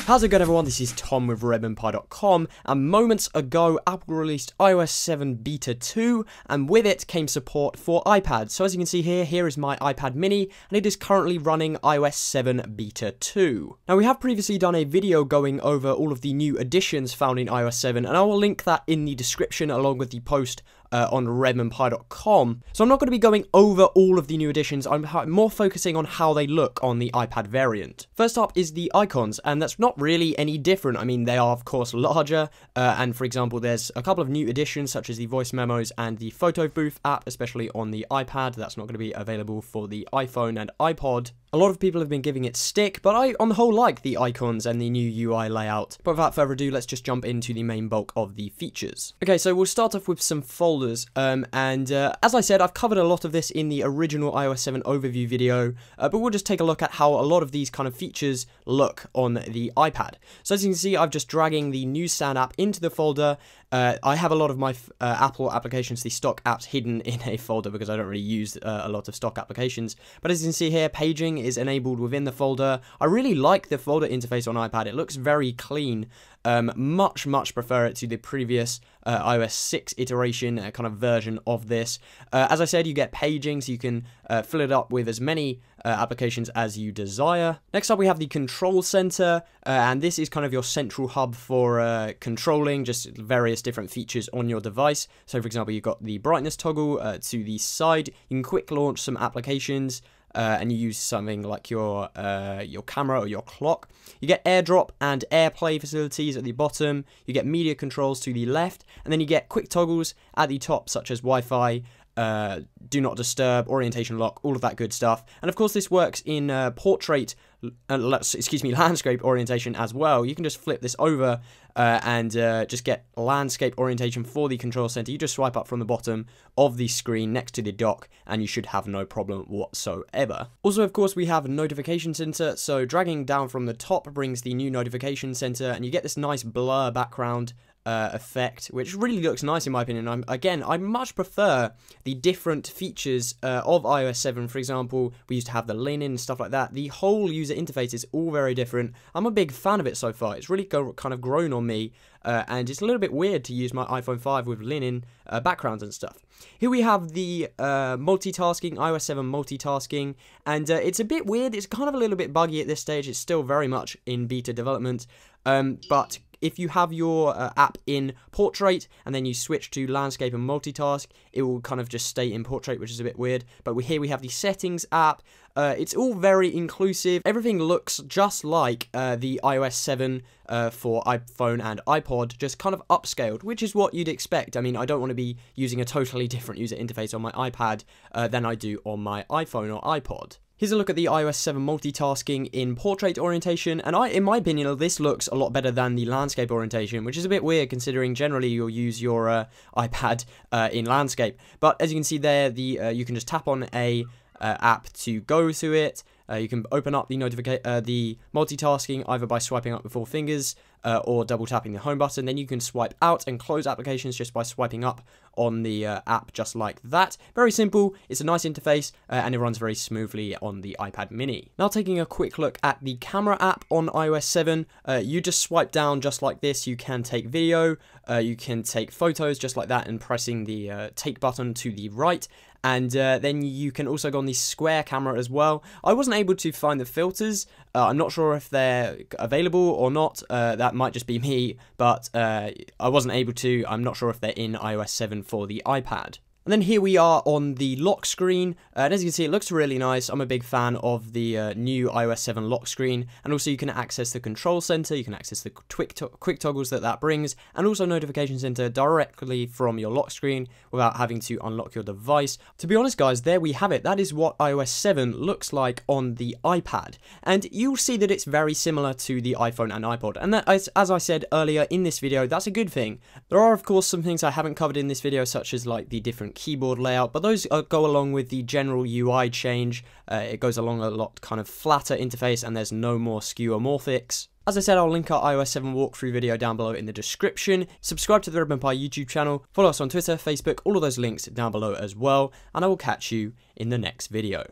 How's it going, everyone? This is Tom with redmondpie.com, and moments ago Apple released iOS 7 Beta 2, and with it came support for iPad. So as you can see here is my iPad mini, and it is currently running iOS 7 Beta 2. Now, we have previously done a video going over all of the new additions found in iOS 7, and I will link that in the description along with the post on redmondpie.com. So I'm not going to be going over all of the new additions, I'm more focusing on how they look on the iPad variant. First up is the icons, and that's not really any different. I mean, they are of course larger, and for example, there's a couple of new additions such as the voice memos and the photo booth app, especially on the iPad. That's not going to be available for the iPhone and iPod. A lot of people have been giving it stick, but I, on the whole, like the icons and the new UI layout. But without further ado, let's just jump into the main bulk of the features. Okay, so we'll start off with some folders, as I said, I've covered a lot of this in the original iOS 7 overview video, but we'll just take a look at how a lot of these kind of features look on the iPad. So as you can see, I'm just dragging the Newsstand app into the folder. I have a lot of my Apple applications, the stock apps, hidden in a folder because I don't really use a lot of stock applications. But as you can see here, paging is enabled within the folder. I really like the folder interface on iPad. It looks very clean. Much prefer it to the previous iOS 6 iteration, kind of version of this. As I said, you get paging, so you can fill it up with as many applications as you desire. Next up, we have the control center, and this is kind of your central hub for controlling just various different features on your device. So for example, you've got the brightness toggle to the side. You can quick launch some applications, and you use something like your camera or your clock. You get AirDrop and AirPlay facilities at the bottom. You get media controls to the left, and then you get quick toggles at the top, such as Wi-Fi, do not disturb, orientation lock, all of that good stuff. And of course, this works in landscape orientation as well. You can just flip this over and just get landscape orientation for the control center. You just swipe up from the bottom of the screen next to the dock, and you should have no problem whatsoever. Also, of course, we have a notification center. So dragging down from the top brings the new notification center, and you get this nice blur background effect, which really looks nice in my opinion. I much prefer the different features of iOS 7. For example, we used to have the linen and stuff like that. The whole user interface is all very different. I'm a big fan of it so far. It's really kind of grown on me, and it's a little bit weird to use my iPhone 5 with linen backgrounds and stuff. Here we have the multitasking, iOS 7 multitasking, and it's a bit weird. It's kind of a little bit buggy at this stage. It's still very much in beta development, but if you have your app in portrait and then you switch to landscape and multitask, it will kind of just stay in portrait, which is a bit weird. But here we have the settings app. It's all very inclusive. Everything looks just like the iOS 7 for iPhone and iPod, just kind of upscaled, which is what you'd expect. I mean, I don't want to be using a totally different user interface on my iPad than I do on my iPhone or iPod. Here's a look at the iOS 7 multitasking in portrait orientation, and in my opinion, this looks a lot better than the landscape orientation, which is a bit weird considering generally you'll use your iPad in landscape. But as you can see there, you can just tap on a app to go to it. You can open up the multitasking either by swiping up with 4 fingers or double tapping the home button. Then you can swipe out and close applications just by swiping up on the app, just like that. Very simple. It's a nice interface, and it runs very smoothly on the iPad mini. Now, taking a quick look at the camera app on iOS 7, you just swipe down just like this. You can take video, you can take photos just like that, and pressing the take button to the right. And then you can also go on the square camera as well. I wasn't able to find the filters. I'm not sure if they're available or not. That might just be me, but I wasn't able to. I'm not sure if they're in iOS 7 for the iPad. And then here we are on the lock screen, and as you can see, it looks really nice. I'm a big fan of the new iOS 7 lock screen, and also you can access the control center, you can access the quick toggles that brings, and also notification center directly from your lock screen without having to unlock your device. To be honest, guys, there we have it. That is what iOS 7 looks like on the iPad, and you'll see that it's very similar to the iPhone and iPod, and that, as I said earlier in this video, that's a good thing. There are, of course, some things I haven't covered in this video, such as like the different keyboard layout, but those go along with the general UI change. It goes along a lot kind of flatter interface, and there's no more skeuomorphics. As I said, I'll link our iOS 7 walkthrough video down below in the description. Subscribe to the Red Mod Pie YouTube channel, follow us on Twitter, Facebook, all of those links down below as well, and I will catch you in the next video.